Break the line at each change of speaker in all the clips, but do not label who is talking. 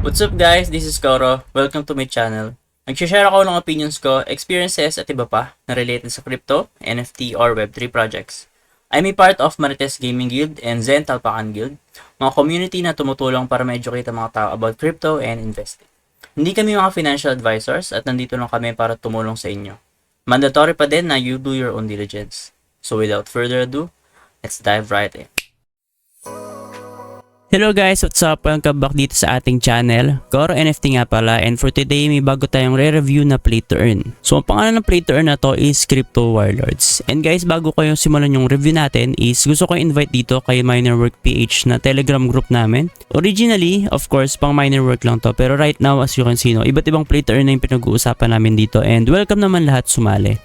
What's up guys, this is Koro. Welcome to my channel. Nag-share ako ng opinions ko, experiences at iba pa na related sa crypto, NFT or Web3 projects. I'm a part of Marites Gaming Guild and Zen Talpakan Guild, mga community na tumutulong para ma-educate ang mga tao about crypto and investing. Hindi kami mga financial advisors at nandito lang kami para tumulong sa inyo. Mandatory pa din na you do your own diligence. So without further ado, let's dive right in. Hello guys, what's up? Welcome back dito sa ating channel. Koro NFT nga pala, and for today may bago tayong re-review na Play to Earn. So ang pangalan ng Play to Earn na to is Crypto Warlords. And guys, bago ko yung simulan yung review natin is gusto ko invite dito kay Minerwork PH na Telegram group namin. Originally, of course, pang Minerwork lang to, pero right now as you can see, no, iba't ibang Play to Earn na yung pinag-uusapan namin dito, and welcome naman lahat sumali.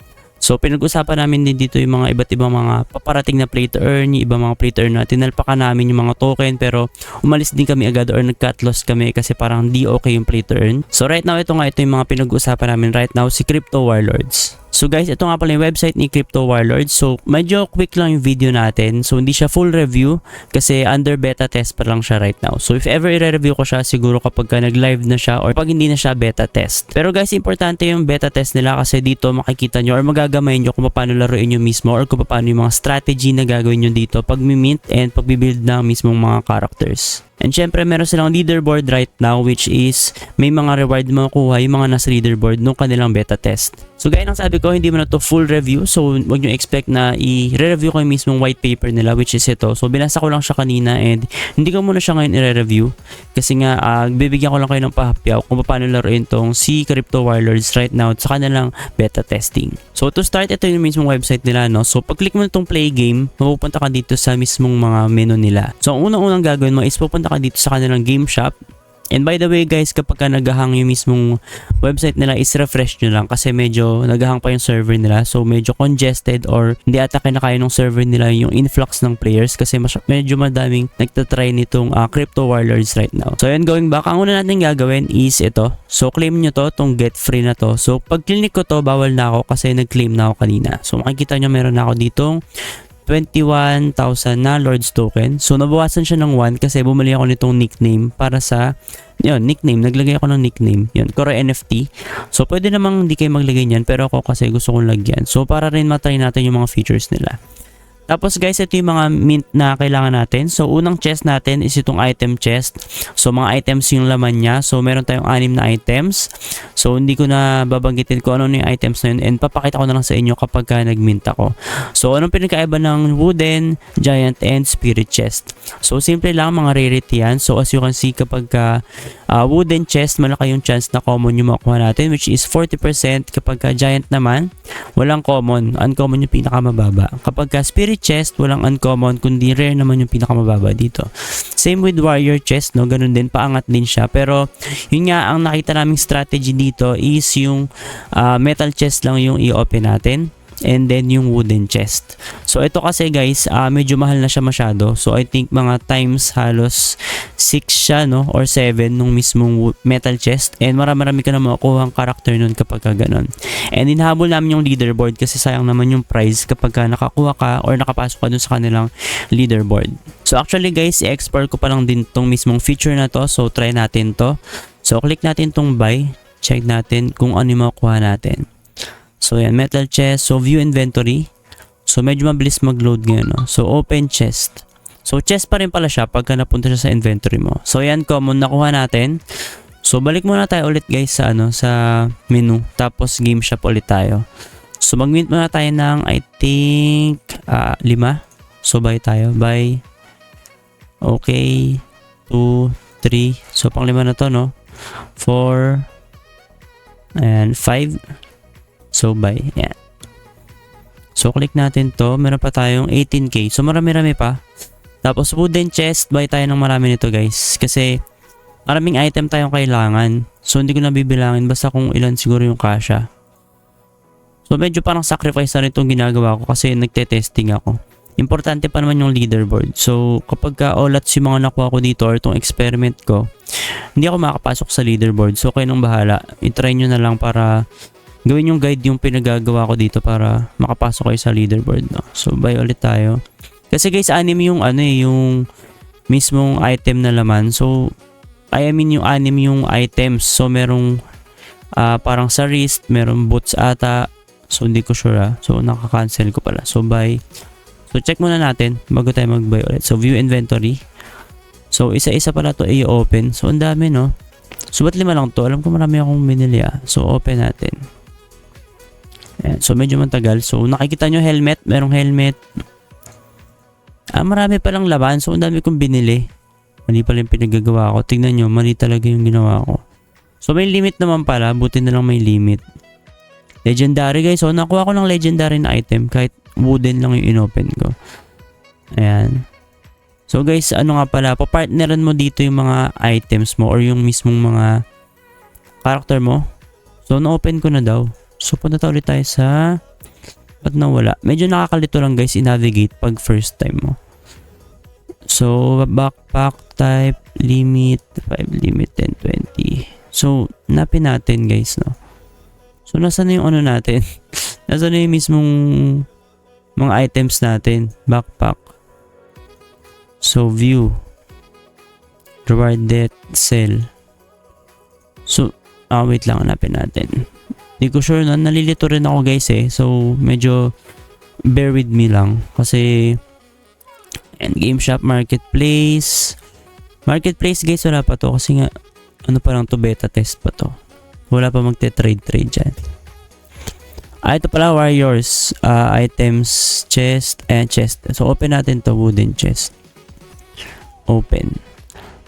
So pinag-usapan namin din dito yung mga iba't ibang mga paparating na play to earn, yung ibang mga play to earn na tinalpakan namin yung mga token, pero umalis din kami agad or nag-cut loss kami kasi parang di okay yung play to earn. So right now ito yung mga pinag-usapan namin right now, si Crypto Warlords. So guys, ito nga pala yung website ni Crypto Warlords. So medyo quick lang yung video natin. So hindi siya full review kasi under beta test pa lang siya right now. So if ever i-review ko siya, siguro kapag nag-live na siya or pag hindi na siya beta test. Pero guys, importante yung beta test nila kasi dito makikita nyo or magagamay nyo kung paano laruin nyo mismo or kung paano yung mga strategy na gagawin nyo dito pag mint and pag build ng mismong mga characters. And syempre meron silang leaderboard right now, which is may mga reward makukuha yung mga nasa leaderboard nung kanilang beta test. So gaya ng sabi ko, hindi mo na to full review, so wag nyo expect na i-review ko yung mismong white paper nila, which is ito. So binasa ko lang siya kanina and hindi ko muna siya ngayon i-review kasi nga bibigyan ko lang kayo ng pahapyaw kung paano laruin tong si Crypto Warlords right now sa kanilang beta testing. So to start, ito yung mismong website nila, no? So pag click mo na itong play game, mapupunta ka dito sa mismong mga menu nila. So ang unang-unang gagawin mo is pupunta ka dito sa kanilang game shop. And by the way guys, kapag ka naghahang yung mismong website nila is refresh nyo lang kasi medyo naghahang pa yung server nila. So medyo congested or hindi ata kinakaya ng server nila yung influx ng players kasi medyo madaming nagtatry nitong Crypto Warlords right now. So yun, going back, ang una natin gagawin is ito. So claim nyo to, tong get free na to. So pag clinic ko to, bawal na ako kasi nag-claim na ako kanina. So makikita nyo meron na ako ditong 21,000 na Lords token. So nabawasan siya ng 1 kasi bumili ako nitong nickname para sa nickname. Naglagay ako ng nickname. Yun, Koro NFT. So pwede namang hindi kayo maglagay niyan, pero ako kasi gusto kong lagyan. So para rin matry natin yung mga features nila. Tapos guys, ito yung mga mint na kailangan natin. So unang chest natin is itong item chest. So mga items yung laman niya. So meron tayong 6 na items. So hindi ko na babanggitin kung ano yung items na yun, and papakita ko na lang sa inyo kapag nag-mint ako. So anong pinagkaiba ng wooden, giant, and spirit chest? So simple lang, mga rarity yan. So as you can see, kapag wooden chest, malaki yung chance na common yung makuha natin, which is 40%. Kapag giant naman, walang common. Uncommon yung pinakamababa. Kapag spirit chest, walang uncommon, kundi rare naman yung pinakamababa dito. Same with warrior chest, no? Ganun din, paangat din siya. Pero yun nga, ang nakita naming strategy dito is yung metal chest lang yung i-open natin, and then yung wooden chest. So ito kasi guys, medyo mahal na siya masyado. So I think mga times halos 6 siya, no, or 7 nung mismong metal chest, and marami ka na makukuha ang character nun kapag ganon. And hinahabol namin yung leaderboard kasi sayang naman yung prize kapag nakakuha ka or nakapasok ka dun sa kanilang leaderboard. So actually guys, i-export ko pa lang din tong mismong feature na to. So try natin to. So click natin tong buy. Check natin kung ano yung makukuha natin. So yan, metal chest. So view inventory. So medyo mabilis mag-load ngayon, no? So open chest. So chest pa rin pala siya pagka napunta siya sa inventory mo. So yan, common nakuha natin. So balik muna tayo ulit guys sa sa menu. Tapos game shop ulit tayo. So mag-mint muna tayo ng I think 5. So buy tayo. Buy. Okay. 2, 3. So pang 5 na to, no? 4 and 5. So buy, yan. So click natin to, meron pa tayong 18k. So marami-rami pa. Tapos wooden chest, buy tayo ng marami nito guys. Kasi maraming item tayong kailangan. So hindi ko na bibilangin, basta kung ilan siguro yung kasya. So medyo parang sacrifice na rin itong ginagawa ko kasi nagte-testing ako. Importante pa naman yung leaderboard. So kapag olats yung mga nakuha ko dito or itong experiment ko, hindi ako makakapasok sa leaderboard. So kayo nang bahala. I-try nyo na lang para gawin yung guide yung pinagagawa ko dito para makapasok kayo sa leaderboard, no? So buy ulit tayo. Kasi guys, 6 yung yung mismong item na laman. So I mean yung anim yung items. So merong parang sa wrist, merong boots ata. So hindi ko sure So nakaka-cancel ko pala. So buy. So check muna natin bago tayo mag-buy ulit. So view inventory. So isa-isa pala to i-open. So ang dami no. So ba't 5 lang to? Alam ko marami akong binili So open natin. Ayan. So medyo matagal. So nakikita nyo helmet. Merong helmet. Marami palang laban. So ang dami kong binili. Mali pala yung pinagagawa ko. Tignan nyo. Mali talaga yung ginawa ko. So may limit naman pala. Buti na lang may limit. Legendary guys. So nakuha ko ng legendary na item. Kahit wooden lang yung inopen ko. Ayan. So guys, ano nga pala, papartneran mo dito yung mga items mo or yung mismong mga character mo. So na-open ko na daw. So punta ulit tayo sa ba't nawala? Medyo nakakalito lang guys i-navigate pag first time mo. So backpack type, limit, 5 limit, 10, 20. So napin natin guys no. So nasa na yung ano natin? Nasa na yung mismong mga items natin? Backpack. So view, rewarded, sell. So wait lang, hanapin natin. Hindi ko sure na, nalilito rin ako guys So medyo bear with me lang kasi game shop, marketplace. Marketplace guys wala pa to kasi nga ano pa lang to, beta test pa to. Wala pa magte-trade dyan. Ito pala warriors, items, chest and chest. So open natin to, wooden chest. Open.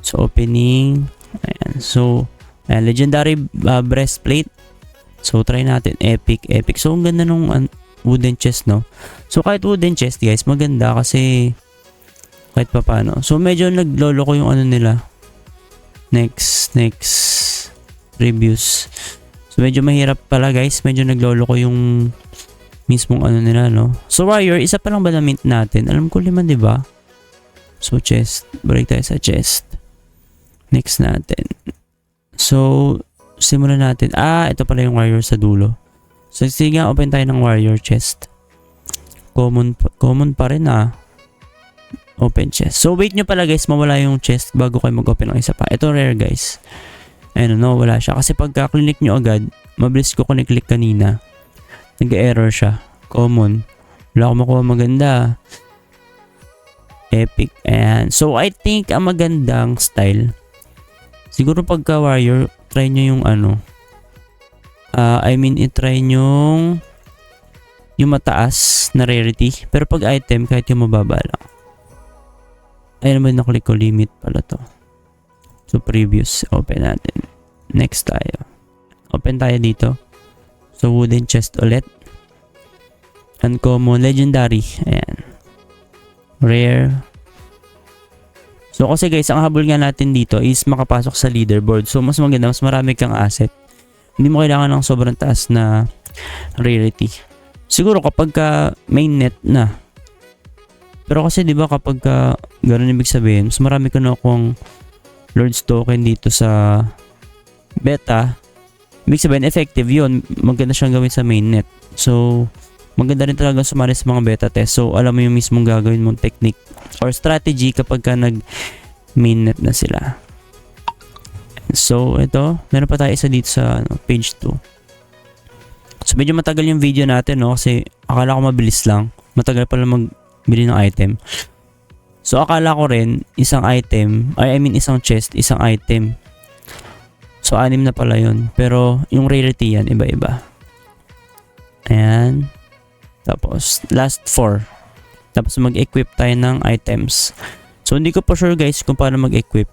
So opening. Ayan. So legendary breastplate. So try natin epic. So ang ganda nung wooden chest no. So kahit wooden chest guys maganda kasi kahit pa paano. So medyo naglolo ko yung ano nila. Next reviews. So medyo mahirap pala guys. Medyo naglolo ko yung mismong ano nila no. So warrior, isa pa lang ba na mint natin? Alam ko 5 di ba? So chest, balik tayo sa chest. Next natin. So simulan natin. Ito pala yung warrior sa dulo. So sige nga, open tayo ng warrior chest. Common pa rin Open chest. So wait nyo pala guys, mawala yung chest bago kayo mag-open ng isa pa. Ito rare guys. Ayun no, wala siya. Kasi pagka click nyo agad, mabilis ko click kanina. Nag-error siya. Common. Wala akong makuha maganda. Epic. Ayan. So, I think ang magandang style. Siguro pagka warrior, try nyo yung i-try nyo yung mataas na rarity. Pero pag item, kahit yung mababa lang. Ayun naman na-click ko. Limit pala to. So, previous. Open natin. Next tayo. Open tayo dito. So, wooden chest ulit. Uncommon. Legendary. Ayan. Rare. So kasi guys, ang habol nga natin dito is makapasok sa leaderboard. So mas maganda, mas marami kang asset. Hindi mo kailangan ng sobrang taas na rarity. Siguro kapag ka mainnet na. Pero kasi 'di ba kapag ka ganoon ibig sabihin, mas marami ka na akong Lord's token dito sa beta. Ibig sabihin effective 'yun. Maganda siyang gawin sa mainnet. So maganda rin talaga sumali sa mga beta test. So, alam mo yung mismong gagawin mong technique or strategy kapag ka nag-mainnet na sila. So, ito. Meron pa tayo isa dito sa page 2. So, medyo matagal yung video natin, no? Kasi akala ko mabilis lang. Matagal pala magbili ng item. So, akala ko rin, isang item, isang chest, isang item. So, 6 na pala yun. Pero, yung rarity yan, iba-iba. Ayan. Tapos, last 4. Tapos, mag-equip tayo ng items. So, hindi ko pa sure guys kung paano mag-equip.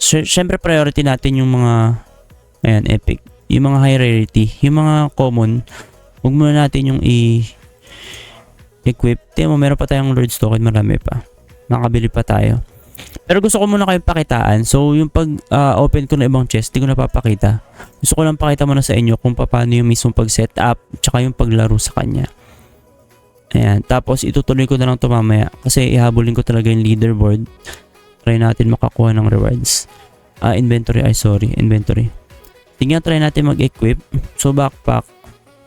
Siyempre, priority natin yung mga ayan, epic. Yung mga high rarity. Yung mga common, huwag muna natin yung i-equip. Tingnan mo, meron pa tayong Lord's token. Marami pa. Makabili pa tayo. Pero gusto ko muna kayong pakitaan. So, yung pag open ko na ibang chest, di ko napapakita. Gusto ko lang pakita muna sa inyo kung paano yung mismong pag-setup tsaka yung paglaro sa kanya. Ayan. Tapos, itutuloy ko na lang ito mamaya kasi ihabulin ko talaga yung leaderboard. Try natin makakuha ng rewards. Inventory. Tingnan, try natin mag-equip. So, backpack.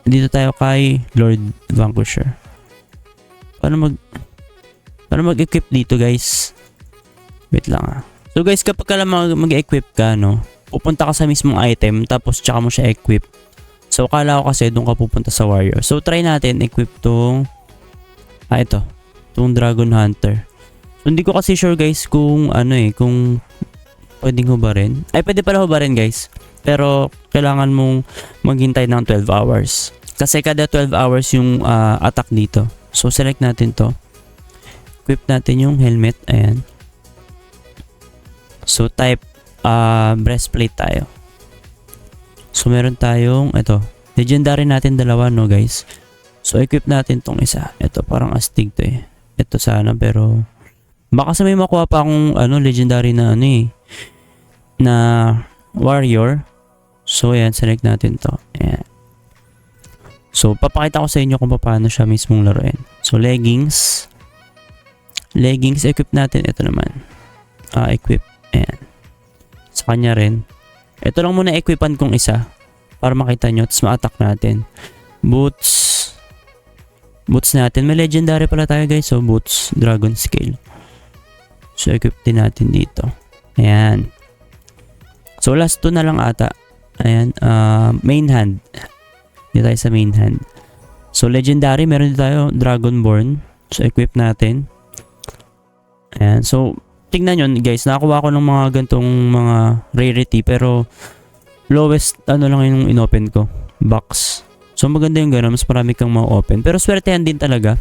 Dito tayo kay Lord Vanquisher. Paano mag-equip dito, guys? Wait lang. So, So guys, kapag ka lang mag-equip ka, no, pupunta ka sa mismong item, tapos tsaka mo siya equip. So akala ko kasi doon ka pupunta sa warrior. So try natin equip tong itong Dragon Hunter. So hindi ko kasi sure guys kung kung pwedeng hubarin. Ay, pwede pala hubarin guys. Pero kailangan mong maghintay ng 12 hours. Kasi kada 12 hours yung attack dito. So select natin to. Equip natin yung helmet. Ayan. So type breastplate tayo. So meron tayong legendary natin dalawa, no guys. So equip natin tong isa. Ito parang astig to eh. Ito sana, pero baka sa may makuha pa akong legendary na na warrior. So ayan, select natin to. Ayan. So papakita ko sa inyo kung paano siya mismong laruin. So leggings equip natin. Ito naman equip. Ayan. Sa kanya rin. Ito lang muna equipan kong isa para makita nyo, tapos ma-attack natin. Boots natin. May legendary pala tayo guys. So boots, dragon scale. So equip din natin dito. Ayan. So last 2 na lang ata. Ayan. Main hand. Dito tayo sa main hand. So legendary, meron din tayo Dragonborn. So equip natin. Ayan. So tingnan nyo guys, nakakuha ko ng mga gantong mga rarity, pero lowest lang yung inopen ko, box. So maganda yung gano'n, mas marami kang ma-open, pero swertehan din talaga.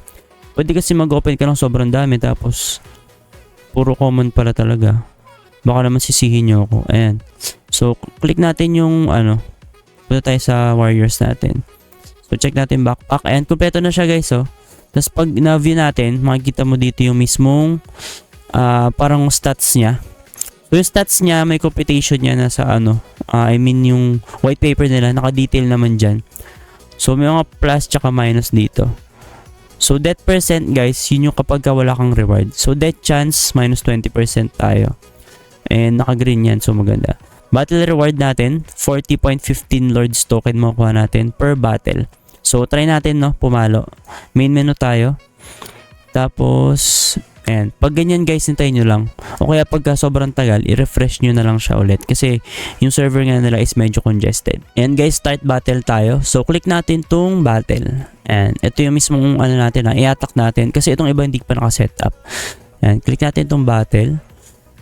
Pwede kasi mag-open ka ng sobrang dami, tapos puro common pala talaga. Baka naman sisihin nyo ako. Ayan. So click natin yung punta tayo sa warriors natin. So check natin backpack. Ayan, kumpleto na siya guys. Tapos pag na-view natin, makikita mo dito yung mismong parang stats niya. So yung stats niya, may computation niya na sa yung white paper nila, naka-detail naman dyan. So may mga plus tsaka minus dito. So death percent guys, yun yung kapag wala kang reward. So death chance, minus 20% tayo. And naka-green yan, so maganda. Battle reward natin, 40.15 Lord's token makukuha natin per battle. So try natin pumalo. Main menu tayo. Tapos ayan, pag ganyan guys, hintayin nyo lang. O kaya pagka sobrang tagal, i-refresh nyo na lang siya ulit. Kasi yung server nga nila is medyo congested. And guys, start battle tayo. So click natin tong battle. And ito yung mismong natin i-attack natin. Kasi itong iba hindi pa naka-setup. Ayan, click natin tong battle.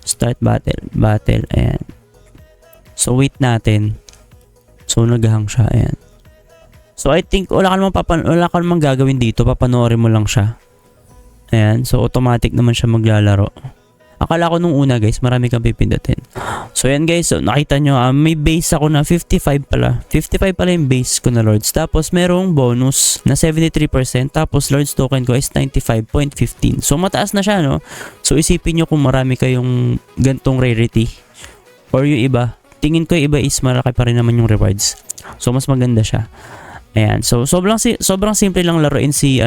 Start battle. Battle, ayan. So wait natin. So naghahang siya, ayan. So I think wala ka namang gagawin dito. Papanoorin mo lang siya. Ayan, so automatic naman siya maglalaro. Akala ko nung una guys, marami kang pipindutin. So ayan guys, so nakita nyo, may base ako na 55 pala. 55 pala yung base ko na Lords. Tapos merong bonus na 73%. Tapos Lords token ko is 95.15. So mataas na siya, no? So isipin nyo kung marami kayong gantong rarity. Or yung iba, tingin ko yung iba is malaki pa rin naman yung rewards. So mas maganda siya. Ayan, so sobrang simple lang laruin si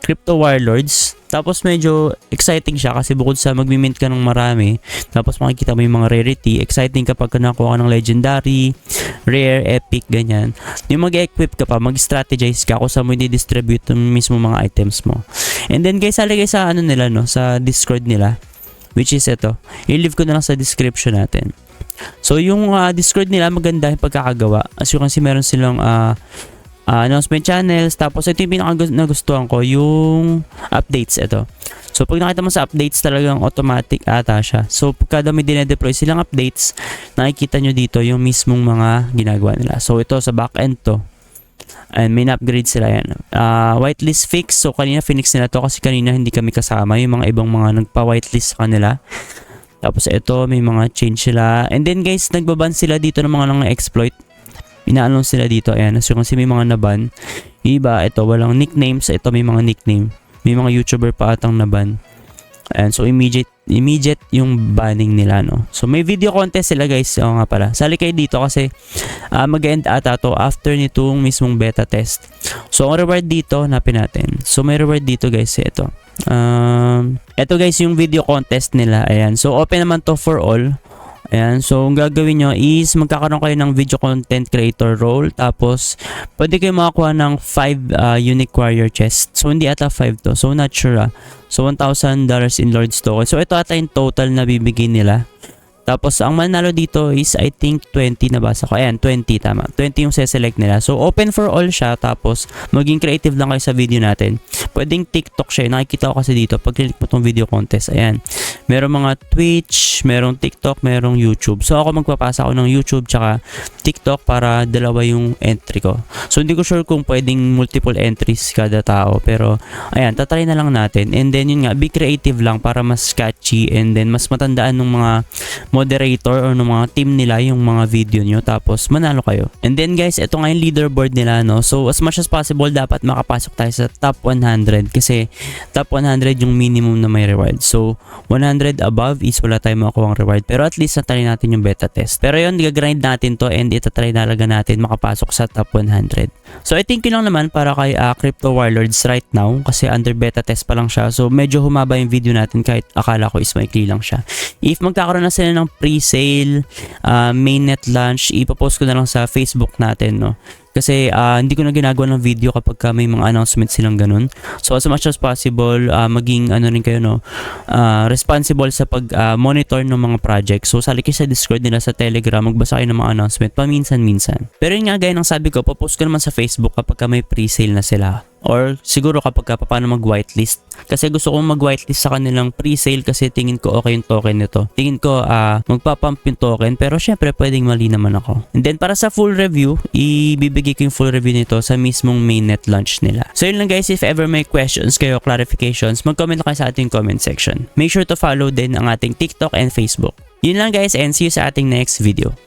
Crypto Warlords. Tapos medyo exciting siya kasi bukod sa magmi-mint ka ng marami, tapos makikita mo yung mga rarity, exciting kapag nakuha ka ng legendary, rare, epic, ganyan. Yung mag-equip ka pa, mag-strategize ka kung saan mo i-distribute yung mismo mga items mo. And then guys, saligay sa nila, sa Discord nila, which is ito. I-leave ko na lang sa description natin. So yung Discord nila maganda yung pagkakagawa. As you can see, meron silang announcement channels. Tapos ito yung pinaka nagustuhan ko, yung updates ito. So pag nakita mo sa updates, talagang automatic ata siya. So kada may dinedeploy silang updates, nakikita nyo dito yung mismong mga ginagawa nila. So ito sa backend to. And may na-upgrade sila yan. Whitelist fix. So kanina finix nila to kasi kanina hindi kami kasama. Yung mga ibang mga nagpa-whitelist sa kanila. Tapos ito, may mga change sila. And then guys, nagbaban sila dito ng mga nang-exploit. Ina-announce sila dito. Ayan, so kasi may mga naban. Iba, ito, walang nicknames. Ito, may mga nickname. May mga YouTuber pa atang naban. Ayan, so immediate yung banning nila, no. So may video contest sila guys. Oo nga pala. Sali kayo dito kasi mag-end ata to after nitong mismong beta test. So ang reward dito, hanapin natin. So may reward dito guys, ito. Ito guys yung video contest nila. Ayan, so open naman to for all. Ayan, so ang gagawin nyo is magkakaroon kayo ng video content creator role. Tapos pwede kayo makakuha ng 5 unique warrior chest. So hindi ata 5 to, so not sure So $1,000 in Lord's token. So ito ata yung total na bibigyan nila. Tapos ang manalo dito is I think 20 nabasa ko. Ayan, 20 tama. 20 yung se-select nila. So open for all siya. Tapos maging creative lang kayo sa video natin. Pwedeng TikTok siya. Nakikita ko kasi dito pag click mo tong video contest. Ayan. Merong mga Twitch, merong TikTok, merong YouTube. So ako magpapasa ako ng YouTube tsaka TikTok para dalawa yung entry ko. So hindi ko sure kung pwedeng multiple entries kada tao. Pero ayan, tatry na lang natin. And then yun nga, be creative lang para mas catchy and then mas matandaan ng mga moderator or ng mga team nila yung mga video nyo, tapos manalo kayo. And then guys, ito nga yung leaderboard nila, no? So as much as possible dapat makapasok tayo sa top 100 kasi top 100 yung minimum na may reward. So 100 above is wala tayong makukuha reward, pero at least natry natin yung beta test. Pero yun, gagrind natin to and itatry talaga natin makapasok sa top 100. So I think yun lang naman para kay Crypto Warlords right now kasi under beta test pa lang siya. So medyo humaba yung video natin kahit akala ko is maikli lang siya. If magkakaroon na sila ng pre-sale, mainnet launch, ipopost ko na lang sa Facebook natin, no? Kasi hindi ko na ginagawa ng video kapag may mga announcements silang ganun. So as much as possible, maging ano rin kayo, no, responsible sa pag-monitor ng mga projects. So sali kayo sa Discord nila, sa Telegram, magbasa kayo ng mga announcement paminsan-minsan. Pero yun nga, gaya ng sabi ko, popost ko naman sa Facebook kapag may pre-sale na sila. Or siguro kapag paano mag-whitelist. Kasi gusto kong mag-whitelist sa kanilang pre-sale kasi tingin ko okay yung token nito. Tingin ko magpapump yung token, pero syempre pwedeng mali naman ako. And then para sa full review, ibibigay ko yung full review nito sa mismong mainnet launch nila. So yun lang guys, if ever may questions kayo, clarifications, mag-comment kayo sa ating comment section. Make sure to follow din ang ating TikTok and Facebook. Yun lang guys, and see you sa ating next video.